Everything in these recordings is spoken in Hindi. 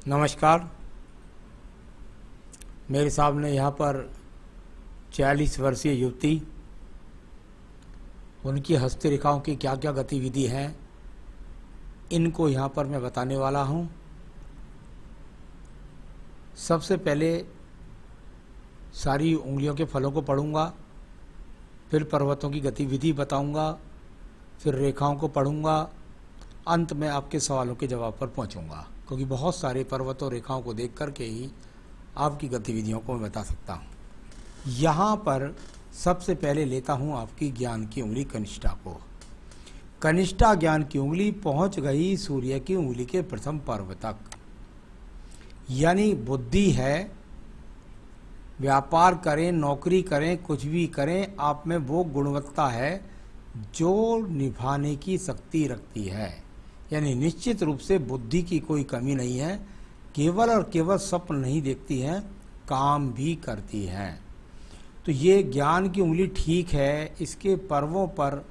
नमस्कार। मेरे सामने यहाँ पर 40 वर्षीय युवती, उनकी हस्तरेखाओं की क्या क्या गतिविधि हैं, इनको यहाँ पर मैं बताने वाला हूँ। सबसे पहले सारी उंगलियों के फलों को पढ़ूंगा, फिर पर्वतों की गतिविधि बताऊंगा, फिर रेखाओं को पढ़ूंगा, अंत में आपके सवालों के जवाब पर पहुंचूंगा, क्योंकि बहुत सारे पर्वतों रेखाओं को देख करके ही आपकी गतिविधियों को मैं बता सकता हूं। यहाँ पर सबसे पहले लेता हूं आपकी ज्ञान की उंगली कनिष्ठा को। कनिष्ठा ज्ञान की उंगली पहुंच गई सूर्य की उंगली के प्रथम पर्व तक, यानी बुद्धि है, व्यापार करें, नौकरी करें, कुछ भी करें, आप में वो गुणवत्ता है जो निभाने की शक्ति रखती है। यानी निश्चित रूप से बुद्धि की कोई कमी नहीं है, केवल और केवल स्वप्न नहीं देखती है, काम भी करती है। तो ये ज्ञान की उंगली ठीक है। इसके पर्वों पर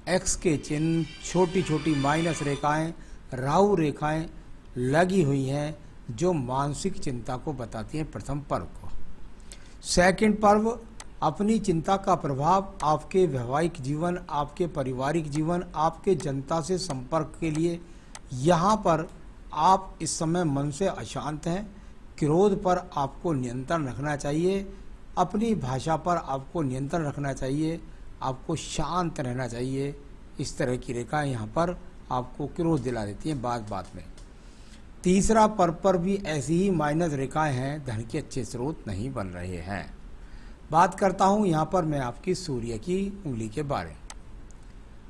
एक्स के चिन्ह, छोटी छोटी माइनस रेखाएं, राहु रेखाएं लगी हुई हैं, जो मानसिक चिंता को बताती हैं प्रथम पर्व को। सेकंड पर्व, अपनी चिंता का प्रभाव आपके वैवाहिक जीवन, आपके पारिवारिक जीवन, आपके जनता से संपर्क के लिए। यहाँ पर आप इस समय मन से अशांत हैं, क्रोध पर आपको नियंत्रण रखना चाहिए, अपनी भाषा पर आपको नियंत्रण रखना चाहिए, आपको शांत रहना चाहिए। इस तरह की रेखाएं यहाँ पर आपको क्रोध दिला देती हैं बात बात में। तीसरा पर्व पर भी ऐसी ही माइनस रेखाएं हैं, धन के अच्छे स्रोत नहीं बन रहे हैं। बात करता हूँ यहाँ पर मैं आपकी सूर्य की उंगली के बारे में।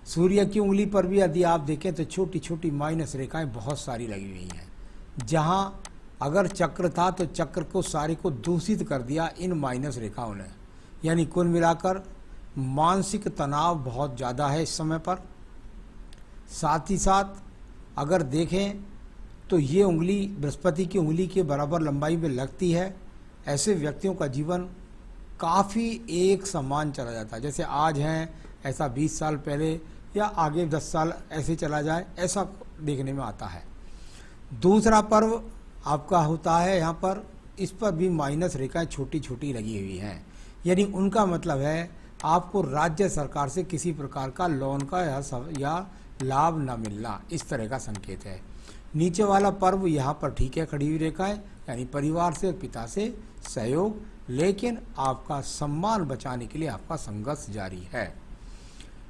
सूर्य की उंगली पर भी यदि आप देखें तो छोटी छोटी माइनस रेखाएं बहुत सारी लगी हुई हैं। जहाँ अगर चक्र था तो चक्र को सारे को दूषित कर दिया इन माइनस रेखाओं ने। यानी कुल मिलाकर मानसिक तनाव बहुत ज़्यादा है इस समय पर। साथ ही साथ अगर देखें तो ये उंगली बृहस्पति की उंगली के बराबर लंबाई में लगती है। ऐसे व्यक्तियों का जीवन काफ़ी एक समान चला जाता है। जैसे आज हैं ऐसा 20 साल पहले या आगे 10 साल ऐसे चला जाए, ऐसा देखने में आता है। दूसरा पर्व आपका होता है यहाँ पर, इस पर भी माइनस रेखाएं छोटी छोटी लगी हुई हैं। यानी उनका मतलब है आपको राज्य सरकार से किसी प्रकार का लोन का या लाभ न मिलना, इस तरह का संकेत है। नीचे वाला पर्व यहाँ पर ठीक है, खड़ी हुई रेखाएं, यानी परिवार से, पिता से सहयोग, लेकिन आपका सम्मान बचाने के लिए आपका संघर्ष जारी है।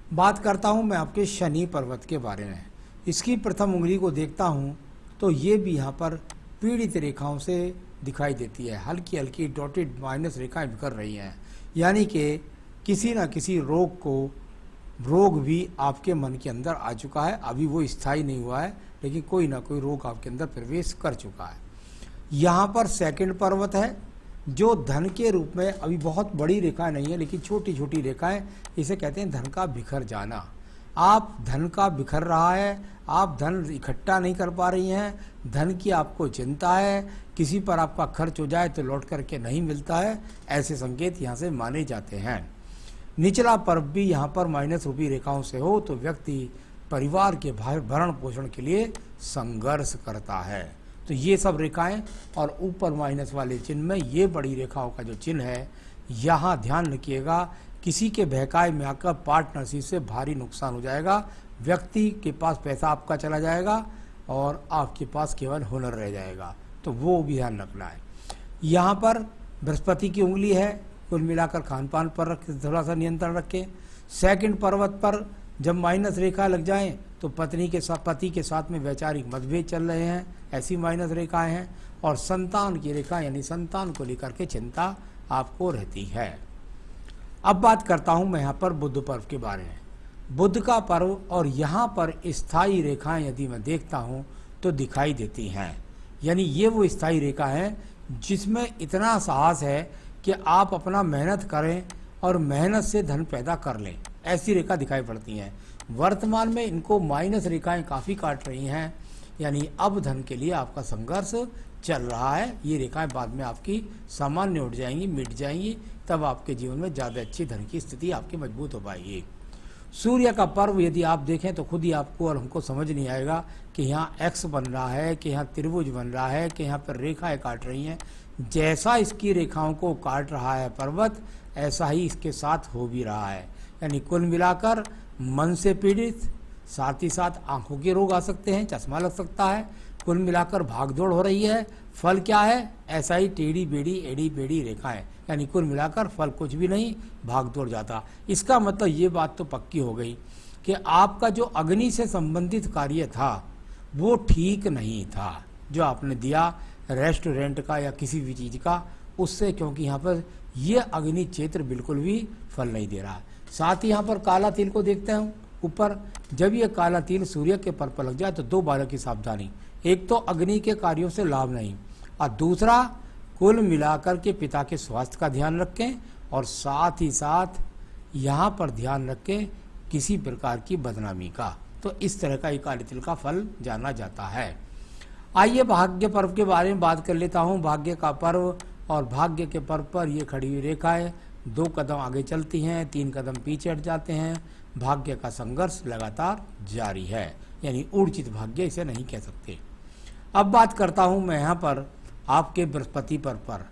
बात करता हूँ मैं आपके शनि पर्वत के बारे में। इसकी प्रथम उंगली को देखता हूँ तो ये भी यहाँ पर पीड़ित रेखाओं से दिखाई देती है। हल्की हल्की डॉटेड माइनस रेखाएं बिखर रही हैं, यानी कि किसी न किसी रोग भी आपके मन के अंदर आ चुका है। अभी वो स्थायी नहीं हुआ है, लेकिन कोई ना कोई रोग आपके अंदर प्रवेश कर चुका है। यहाँ पर सेकंड पर्वत है, जो धन के रूप में अभी बहुत बड़ी रेखाएं नहीं है, लेकिन छोटी छोटी रेखाएं, इसे कहते हैं धन का बिखर जाना। आप धन का बिखर रहा है, आप धन इकट्ठा नहीं कर पा रही हैं, धन की आपको चिंता है, किसी पर आपका खर्च हो जाए तो लौट करके नहीं मिलता है, ऐसे संकेत यहाँ से माने जाते हैं। निचला पर्व भी यहाँ पर माइनस रूपी रेखाओं से हो तो व्यक्ति परिवार के भरण पोषण के लिए संघर्ष करता है। तो ये सब रेखाएं और ऊपर माइनस वाले चिन्ह में ये बड़ी रेखाओं का जो चिन्ह है, यहाँ ध्यान रखिएगा, किसी के बहकाए में आकर पार्टनरशिप से भारी नुकसान हो जाएगा। व्यक्ति के पास पैसा आपका चला जाएगा और आपके पास केवल हुनर रह जाएगा, तो वो भी ध्यान रखना है। यहाँ पर बृहस्पति की उंगली है, कुल मिलाकर खान पान पर थोड़ा सा नियंत्रण रखें। सेकंड पर्वत पर जब माइनस रेखा लग जाएं तो पति के साथ में वैचारिक मतभेद चल रहे हैं, ऐसी माइनस रेखाएं हैं। और संतान की रेखा, यानी संतान को लेकर के चिंता आपको रहती है। अब बात करता हूं मैं यहाँ पर बुध पर्व के बारे में। बुध का पर्व और यहाँ पर स्थायी रेखाएं यदि मैं देखता हूँ तो दिखाई देती हैं। यानी ये वो स्थायी रेखा है जिसमें इतना साहस है कि आप अपना मेहनत करें और मेहनत से धन पैदा कर लें, ऐसी रेखा दिखाई पड़ती हैं। वर्तमान में इनको माइनस रेखाएं काफ़ी काट रही हैं, यानी अब धन के लिए आपका संघर्ष चल रहा है। ये रेखाएं बाद में आपकी सामान्य उठ जाएंगी, मिट जाएंगी, तब आपके जीवन में ज़्यादा अच्छी धन की स्थिति आपकी मजबूत हो पाएगी। सूर्य का पर्व यदि आप देखें तो खुद ही आपको और हमको समझ नहीं आएगा कि यहाँ एक्स बन रहा है, कि यहाँ त्रिभुज बन रहा है, कि यहाँ पर रेखाएं काट रही हैं। जैसा इसकी रेखाओं को काट रहा है पर्वत, ऐसा ही इसके साथ हो भी रहा है। यानी कुल मिलाकर मन से पीड़ित, साथ ही साथ आंखों के रोग आ सकते हैं, चश्मा लग सकता है। कुल मिलाकर भागदौड़ हो रही है। फल क्या है? ऐसा ही टेढ़ी बेड़ी एड़ी बेड़ी रेखाएं। यानी कुल मिलाकर फल कुछ भी नहीं, भागदौड़ जाता। इसका मतलब ये बात तो पक्की हो गई कि आपका जो अग्नि से संबंधित कार्य था वो ठीक नहीं था, जो आपने दिया रेस्टोरेंट का या किसी भी चीज़ का, उससे, क्योंकि यहाँ पर ये अग्नि क्षेत्र बिल्कुल भी फल नहीं दे रहा है। साथ ही यहाँ पर काला तिल को देखते हैं ऊपर। जब ये काला तिल सूर्य के पर लग जाए तो दो बातों की सावधानी। एक तो अग्नि के कार्यों से लाभ नहीं, और दूसरा कुल मिलाकर के पिता के स्वास्थ्य का ध्यान रखें, और साथ ही साथ यहाँ पर ध्यान रखें किसी प्रकार की बदनामी का। तो इस तरह का ये काले तिल का फल जाना जाता है। आइए भाग्य पर्व के बारे में बात कर लेता हूँ। भाग्य का पर्व और भाग्य के पर्व पर ये खड़ी हुई रेखाएं 2 कदम आगे चलती हैं, 3 कदम पीछे हट जाते हैं। भाग्य का संघर्ष लगातार जारी है, यानी ऊर्जित भाग्य इसे नहीं कह सकते। अब बात करता हूँ मैं यहाँ पर आपके बृहस्पति पर्व पर।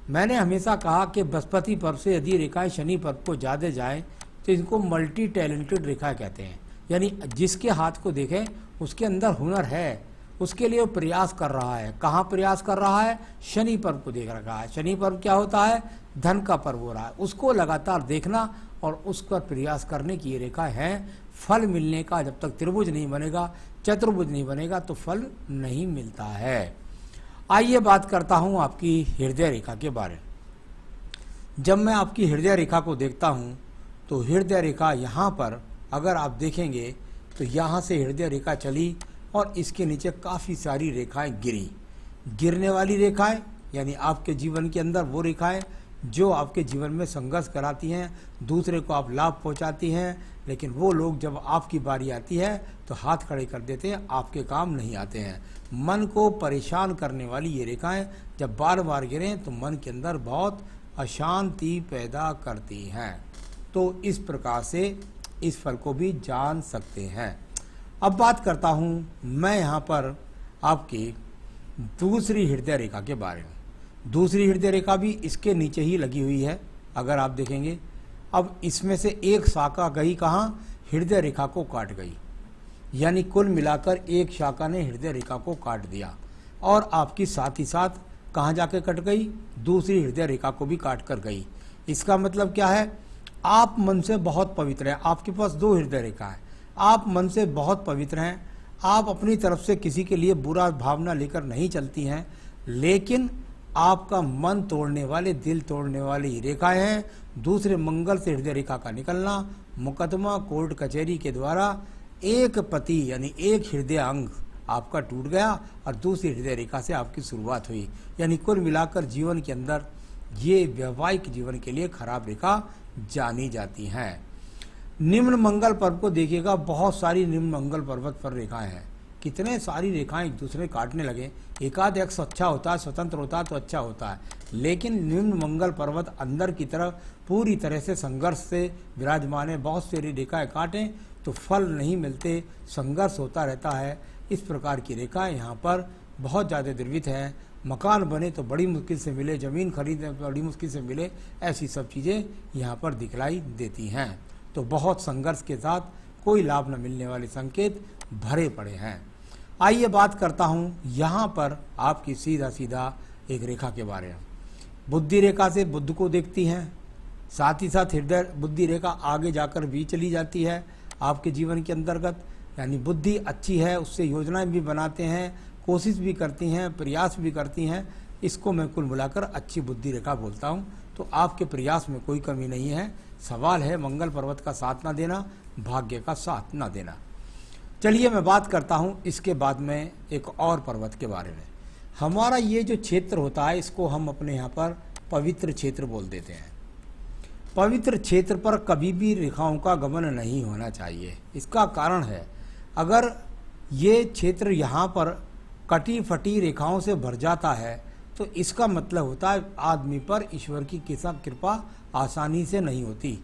मैंने हमेशा कहा कि बृहस्पति पर्व से यदि रेखाएं शनि पर्व को ज़्यादा जाए तो इनको मल्टी टैलेंटेड रेखाएं कहते हैं। यानी जिसके हाथ को देखें उसके अंदर हुनर है, उसके लिए वो प्रयास कर रहा है। कहाँ प्रयास कर रहा है? शनि पर्व को देख रखा है। शनि पर्व क्या होता है? धन का पर्व हो रहा है। उसको लगातार देखना और उस पर प्रयास करने की ये रेखा है। फल मिलने का जब तक त्रिभुज नहीं बनेगा, चतुर्भुज नहीं बनेगा तो फल नहीं मिलता है। आइए बात करता हूँ आपकी हृदय रेखा के बारे में। जब मैं आपकी हृदय रेखा को देखता हूँ तो हृदय रेखा यहाँ पर अगर आप देखेंगे तो यहाँ से हृदय रेखा चली और इसके नीचे काफ़ी सारी रेखाएं गिरी। गिरने वाली रेखाएं यानी आपके जीवन के अंदर वो रेखाएं जो आपके जीवन में संघर्ष कराती हैं, दूसरे को आप लाभ पहुंचाती हैं, लेकिन वो लोग जब आपकी बारी आती है तो हाथ खड़े कर देते हैं, आपके काम नहीं आते हैं। मन को परेशान करने वाली ये रेखाएं जब बार बार गिरें तो मन के अंदर बहुत अशांति पैदा करती हैं। तो इस प्रकार से इस फल को भी जान सकते हैं। अब बात करता हूँ मैं यहाँ पर आपकी दूसरी हृदय रेखा के बारे में। दूसरी हृदय रेखा भी इसके नीचे ही लगी हुई है, अगर आप देखेंगे। अब इसमें से एक शाखा गई कहाँ? हृदय रेखा को काट गई। यानी कुल मिलाकर एक शाखा ने हृदय रेखा को काट दिया और आपकी साथ ही साथ कहाँ जाके कट गई? दूसरी हृदय रेखा को भी काट कर गई। इसका मतलब क्या है? आप मन से बहुत पवित्र हैं। आपके पास 2 हृदय रेखा है। आप मन से बहुत पवित्र हैं। आप अपनी तरफ से किसी के लिए बुरा भावना लेकर नहीं चलती हैं, लेकिन आपका मन तोड़ने वाले, दिल तोड़ने वाली रेखाएं हैं। दूसरे मंगल से हृदय रेखा का निकलना, मुकदमा कोर्ट कचहरी के द्वारा एक पति यानी एक हृदय अंग आपका टूट गया और दूसरी हृदय रेखा से आपकी शुरुआत हुई। यानी कुल मिलाकर जीवन के अंदर ये वैवाहिक जीवन के लिए खराब रेखा जानी जाती हैं। निम्न मंगल पर्व को देखिएगा, बहुत सारी निम्न मंगल पर्वत पर रेखाएं हैं। कितने सारी रेखाएं एक दूसरे काटने लगे। एकाध एक्स अच्छा होता है, स्वतंत्र होता है तो अच्छा होता है, लेकिन निम्न मंगल पर्वत अंदर की तरफ पूरी तरह से संघर्ष से विराजमान है। बहुत सारी रेखाएं काटें तो फल नहीं मिलते, संघर्ष होता रहता है। इस प्रकार की रेखाएं यहाँ पर बहुत ज़्यादा द्रवित हैं। मकान बने तो बड़ी मुश्किल से मिले, ज़मीन खरीदे तो बड़ी मुश्किल से मिले, ऐसी सब चीज़ें यहाँ पर दिखलाई देती हैं। तो बहुत संघर्ष के साथ कोई लाभ न मिलने वाले संकेत भरे पड़े हैं। आइए बात करता हूँ यहाँ पर आपकी सीधा सीधा एक रेखा के बारे में। बुद्धि रेखा से बुद्ध को देखती हैं, साथ ही साथ हृदय बुद्धि रेखा आगे जाकर भी चली जाती है आपके जीवन के अंतर्गत। यानी बुद्धि अच्छी है, उससे योजनाएं भी बनाते हैं, कोशिश भी करती हैं, प्रयास भी करती हैं। इसको मैं कुल मिलाकर अच्छी बुद्धि रेखा बोलता हूँ। तो आपके प्रयास में कोई कमी नहीं है। सवाल है मंगल पर्वत का साथ ना देना, भाग्य का साथ ना देना। चलिए मैं बात करता हूँ इसके बाद में एक और पर्वत के बारे में। हमारा ये जो क्षेत्र होता है इसको हम अपने यहाँ पर पवित्र क्षेत्र बोल देते हैं। पवित्र क्षेत्र पर कभी भी रेखाओं का गमन नहीं होना चाहिए। इसका कारण है, अगर ये क्षेत्र यहाँ पर कटी फटी रेखाओं से भर जाता है तो इसका मतलब होता है आदमी पर ईश्वर की कृपा आसानी से नहीं होती।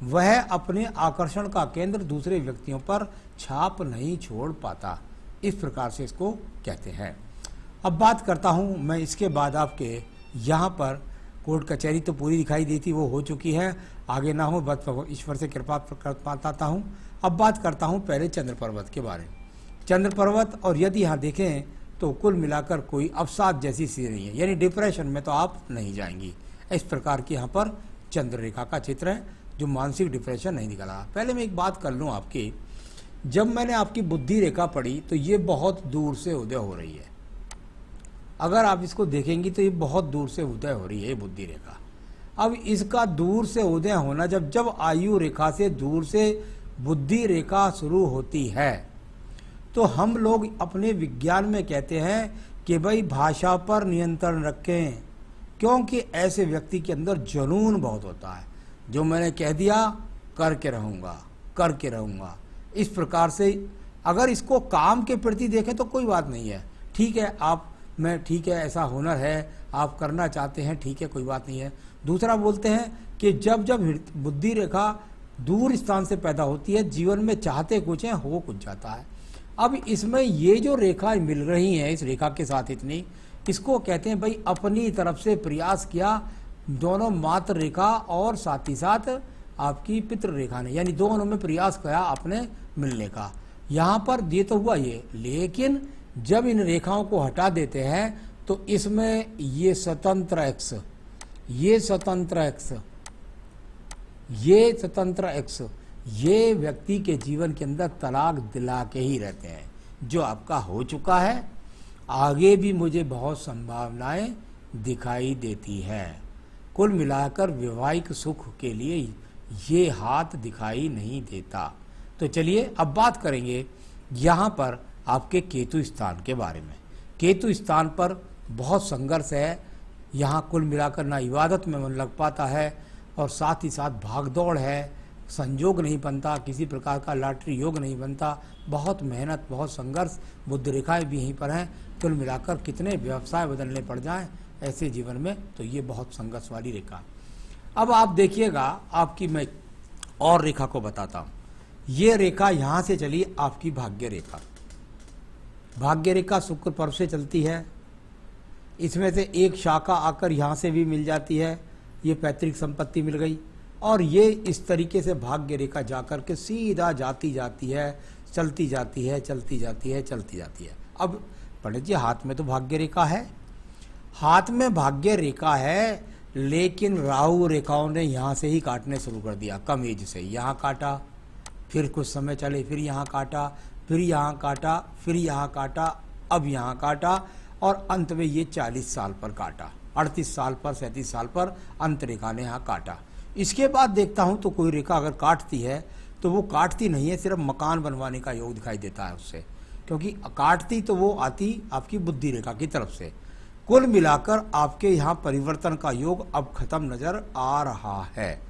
वह अपने आकर्षण का केंद्र दूसरे व्यक्तियों पर छाप नहीं छोड़ पाता। इस प्रकार से इसको कहते हैं। अब बात करता हूँ मैं इसके बाद आपके यहाँ पर कोर्ट कचहरी तो पूरी दिखाई दी थी, वो हो चुकी है, आगे ना हो बस ईश्वर से कृपा कर पाता हूँ। अब बात करता हूँ पहले चंद्र पर्वत के बारे में। चंद्र पर्वत, और यदि यहाँ देखें तो कुल मिलाकर कोई अवसाद जैसी चीज़ नहीं है, यानी डिप्रेशन में तो आप नहीं जाएंगी। इस प्रकार की यहाँ पर चंद्र रेखा का चित्र है, जो मानसिक डिप्रेशन नहीं निकला। पहले मैं एक बात कर लूँ आपकी, जब मैंने आपकी बुद्धि रेखा पढ़ी तो ये बहुत दूर से उदय हो रही है। अगर आप इसको देखेंगी तो ये बहुत दूर से उदय हो रही है, ये बुद्धि रेखा। अब इसका दूर से उदय होना, जब आयु रेखा से दूर से बुद्धि रेखा शुरू होती है, तो हम लोग अपने विज्ञान में कहते हैं कि भाई भाषा पर नियंत्रण रखें, क्योंकि ऐसे व्यक्ति के अंदर जुनून बहुत होता है। जो मैंने कह दिया करके रहूँगा। इस प्रकार से अगर इसको काम के प्रति देखें तो कोई बात नहीं है, ठीक है, ठीक है, ऐसा हुनर है, आप करना चाहते हैं, ठीक है, कोई बात नहीं है। दूसरा बोलते हैं कि जब बुद्धि रेखा दूर स्थान से पैदा होती है, जीवन में चाहते कुछ है, हो कुछ जाता है। अब इसमें ये जो रेखा मिल रही है, इस रेखा के साथ इतनी, इसको कहते हैं भाई अपनी तरफ से प्रयास किया, दोनों मातृ रेखा और साथ ही साथ आपकी पितृ रेखा ने, यानी दोनों में प्रयास किया अपने मिलने का। यहाँ पर ये तो हुआ ये, लेकिन जब इन रेखाओं को हटा देते हैं तो इसमें ये स्वतंत्र एक्स ये व्यक्ति के जीवन के अंदर तलाक दिला के ही रहते हैं, जो आपका हो चुका है। आगे भी मुझे बहुत संभावनाएं दिखाई देती है। कुल मिलाकर वैवाहिक सुख के लिए ये हाथ दिखाई नहीं देता। तो चलिए अब बात करेंगे यहाँ पर आपके केतु स्थान के बारे में। केतु स्थान पर बहुत संघर्ष है। यहाँ कुल मिलाकर ना इबादत में मन लग पाता है, और साथ ही साथ भागदौड़ है, संयोग नहीं बनता, किसी प्रकार का लॉटरी योग नहीं बनता, बहुत मेहनत, बहुत संघर्ष, बुद्ध रेखाएं भी यहीं पर हैं। कुल मिलाकर कितने व्यवसाय बदलने पड़ जाएं ऐसे जीवन में, तो ये बहुत संघर्ष वाली रेखा। अब आप देखिएगा, आपकी मैं और रेखा को बताता हूँ। ये रेखा यहाँ से चली आपकी भाग्य रेखा। भाग्य रेखा शुक्र पर्व से चलती है। इसमें से एक शाखा आकर यहाँ से भी मिल जाती है, ये पैतृक संपत्ति मिल गई, और ये इस तरीके से भाग्य रेखा जाकर के सीधा जाती है, चलती जाती है। अब पंडित जी, हाथ में तो भाग्य रेखा है, हाथ में भाग्य रेखा है, लेकिन राहु रेखाओं ने यहाँ से ही काटने शुरू कर दिया। कम एज से यहाँ काटा, फिर कुछ समय चले फिर यहाँ काटा, फिर यहाँ काटा, फिर यहाँ काटा, अब यहाँ काटा, और अंत में ये 40 साल पर काटा, 38 साल पर, 37 साल पर अंत रेखा ने यहाँ काटा। इसके बाद देखता हूँ तो कोई रेखा अगर काटती है तो वो काटती नहीं है, सिर्फ मकान बनवाने का योग दिखाई देता है उससे, क्योंकि काटती तो वो आती आपकी बुद्धि रेखा की तरफ से। कुल मिलाकर आपके यहाँ परिवर्तन का योग अब खत्म नजर आ रहा है।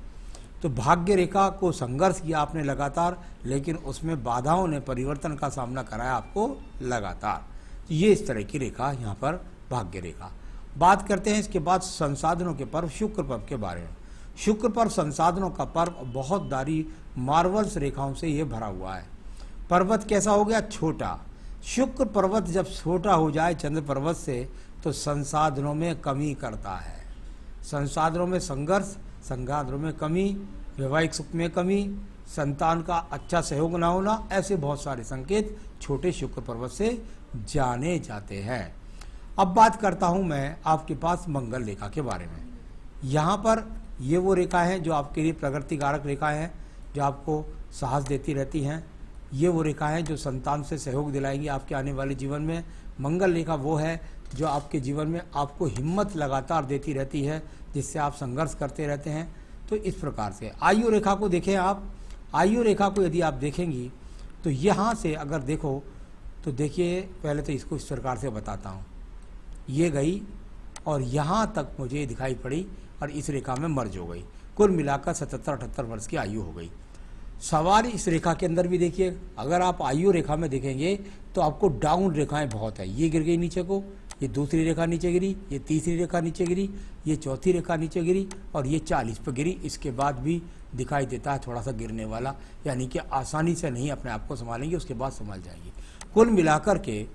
तो भाग्य रेखा को संघर्ष किया आपने लगातार, लेकिन उसमें बाधाओं ने परिवर्तन का सामना कराया आपको लगातार। तो ये इस तरह की रेखा यहाँ पर भाग्य रेखा। बात करते हैं इसके बाद संसाधनों के पर्व शुक्र पर्व के बारे में। शुक्र पर्व संसाधनों का पर्व, बहुत दारी मार्वल्स रेखाओं से ये भरा हुआ है। पर्वत कैसा हो गया? छोटा। शुक्र पर्वत जब छोटा हो जाए चंद्र पर्वत से तो संसाधनों में कमी करता है, संसाधनों में संघर्ष, संसाधनों में कमी, वैवाहिक सुख में कमी, संतान का अच्छा सहयोग न होना, ऐसे बहुत सारे संकेत छोटे शुक्र पर्वत से जाने जाते हैं। अब बात करता हूं मैं आपके पास मंगल रेखा के बारे में। यहाँ पर ये वो रेखा है जो आपके लिए प्रगति कारक रेखा है, जो आपको साहस देती रहती हैं। ये वो रेखा है जो संतान से सहयोग दिलाएंगी आपके आने वाले जीवन में। मंगल रेखा वो है जो आपके जीवन में आपको हिम्मत लगातार देती रहती है, जिससे आप संघर्ष करते रहते हैं। तो इस प्रकार से आयु रेखा को देखें आप। आयु रेखा को यदि आप देखेंगी तो यहाँ से अगर देखो तो देखिए, पहले तो इसको इस प्रकार से बताता हूँ। ये गई और यहाँ तक मुझे दिखाई पड़ी और इस रेखा में मर्ज हो गई। कुल मिलाकर 77-78 वर्ष की आयु हो गई। सवाल इस रेखा के अंदर भी देखिए, अगर आप आयु रेखा में देखेंगे तो आपको डाउन रेखाएं बहुत है। ये गिर गई नीचे को, ये दूसरी रेखा नीचे गिरी, ये तीसरी रेखा नीचे गिरी, ये चौथी रेखा नीचे गिरी और ये 40 पर गिरी। इसके बाद भी दिखाई देता है थोड़ा सा गिरने वाला, यानी कि आसानी से नहीं अपने आप को संभालेंगे, उसके बाद संभाल जाएंगे। कुल मिलाकर के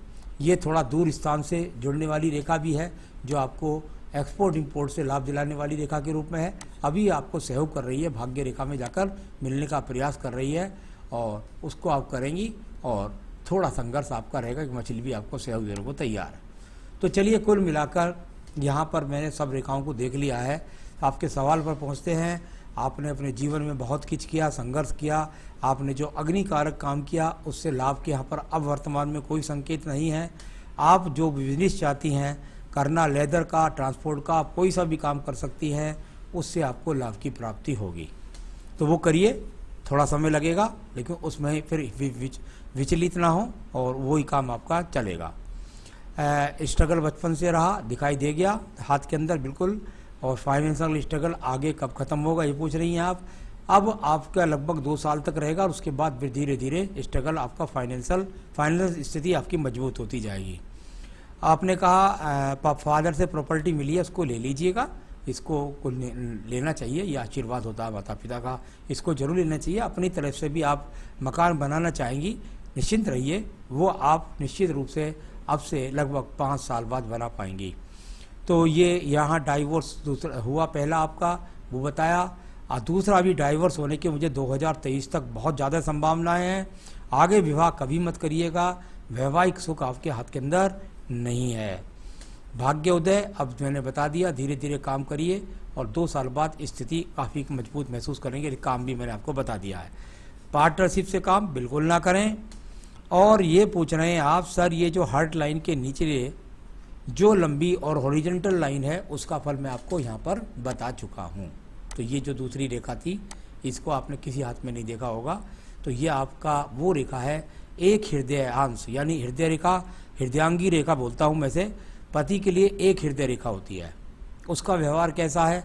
ये थोड़ा दूर स्थान से जुड़ने वाली रेखा भी है, जो आपको एक्सपोर्ट इंपोर्ट से लाभ दिलाने वाली रेखा के रूप में है। अभी आपको सहयोग कर रही है, भाग्य रेखा में जाकर मिलने का प्रयास कर रही है और उसको आप करेंगी, और थोड़ा संघर्ष आपका रहेगा कि मछली भी आपको सहयोग देने को तैयार है। तो चलिए, कुल मिलाकर यहाँ पर मैंने सब रेखाओं को देख लिया है। आपके सवाल पर पहुँचते हैं। आपने अपने जीवन में बहुत कुछ किया, संघर्ष किया, आपने जो अग्निकारक काम किया उससे लाभ के यहाँ पर अब वर्तमान में कोई संकेत नहीं है। आप जो बिजनेस चाहती हैं करना, लेदर का, ट्रांसपोर्ट का, कोई सा भी काम कर सकती हैं, उससे आपको लाभ की प्राप्ति होगी। तो वो करिए, थोड़ा समय लगेगा लेकिन उसमें फिर विचलित ना हो और वही काम आपका चलेगा। स्ट्रगल बचपन से रहा, दिखाई दे गया हाथ के अंदर बिल्कुल, और फाइनेंशियल स्ट्रगल आगे कब खत्म होगा ये पूछ रही हैं आप। अब आपका लगभग 2 साल तक रहेगा और उसके बाद फिर धीरे धीरे स्ट्रगल आपका फाइनेंशियल स्थिति आपकी मजबूत होती जाएगी। आपने कहा फादर से प्रॉपर्टी मिली है, उसको ले लीजिएगा, इसको लेना चाहिए, यह आशीर्वाद होता है माता पिता का, इसको जरूर लेना चाहिए। अपनी तरफ से भी आप मकान बनाना चाहेंगी, निश्चिंत रहिए, वो आप निश्चित रूप से अब से लगभग 5 साल बाद बना पाएंगी। तो ये यहाँ डाइवोर्स दूसरा हुआ, पहला आपका वो बताया, और दूसरा अभी डाइवोर्स होने के मुझे 2023 तक बहुत ज़्यादा संभावनाएं हैं। आगे विवाह कभी मत करिएगा, वैवाहिक सुख आपके हाथ के अंदर नहीं है। भाग्य उदय अब मैंने बता दिया, धीरे धीरे काम करिए और 2 साल बाद स्थिति काफ़ी मजबूत महसूस करेंगे। काम भी मैंने आपको बता दिया है। पार्टनरशिप से काम बिल्कुल ना करें। और ये पूछ रहे हैं आप, सर ये जो हार्ट लाइन के नीचे जो लंबी और हॉरिजॉन्टल लाइन है उसका फल मैं आपको यहाँ पर बता चुका हूँ। तो ये जो दूसरी रेखा थी, इसको आपने किसी हाथ में नहीं देखा होगा, तो ये आपका वो रेखा है, एक हृदयांश यानी हृदय रेखा, हृदयांगी रेखा बोलता हूँ मैं से। पति के लिए एक हृदय रेखा होती है, उसका व्यवहार कैसा है।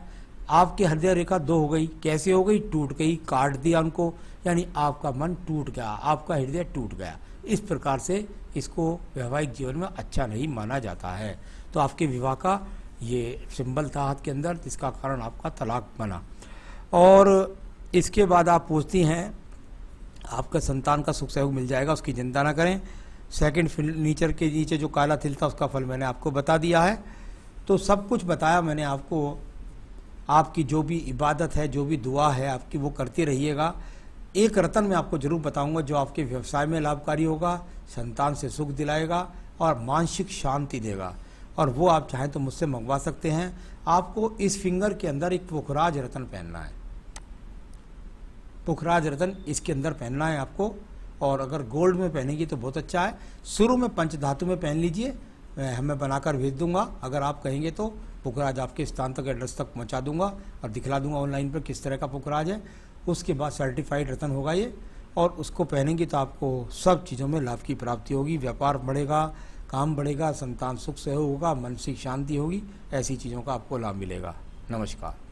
आपकी हृदय रेखा 2 हो गई, कैसे हो गई, टूट गई, काट दिया उनको, यानी आपका मन टूट गया, आपका हृदय टूट गया। इस प्रकार से इसको वैवाहिक जीवन में अच्छा नहीं माना जाता है। तो आपके विवाह का ये सिंबल था हाथ के अंदर, जिसका कारण आपका तलाक बना। और इसके बाद आप पूछती हैं आपका संतान का सुख सहयोग मिल जाएगा, उसकी चिंता ना करें। सेकंड नीचर के नीचे जो काला तिल था उसका फल मैंने आपको बता दिया है। तो सब कुछ बताया मैंने आपको। आपकी जो भी इबादत है, जो भी दुआ है आपकी, वो करते रहिएगा। एक रतन मैं आपको जरूर बताऊंगा जो आपके व्यवसाय में लाभकारी होगा, संतान से सुख दिलाएगा और मानसिक शांति देगा, और वो आप चाहें तो मुझसे मंगवा सकते हैं। आपको इस फिंगर के अंदर एक पुखराज रतन पहनना है, पुखराज रतन इसके अंदर पहनना है आपको, और अगर गोल्ड में पहनेंगी तो बहुत अच्छा है। शुरू में पंचधातु में पहन लीजिए, मैं बनाकर भेज दूंगा। अगर आप कहेंगे तो पुखराज आपके स्थान तक, एड्रेस तक पहुंचा दूंगा और दिखला दूंगा ऑनलाइन पर किस तरह का पुखराज है। उसके बाद सर्टिफाइड रतन होगा ये, और उसको पहनेंगे तो आपको सब चीज़ों में लाभ की प्राप्ति होगी, व्यापार बढ़ेगा, काम बढ़ेगा, संतान सुख से होगा, मानसिक शांति होगी, ऐसी चीज़ों का आपको लाभ मिलेगा। नमस्कार।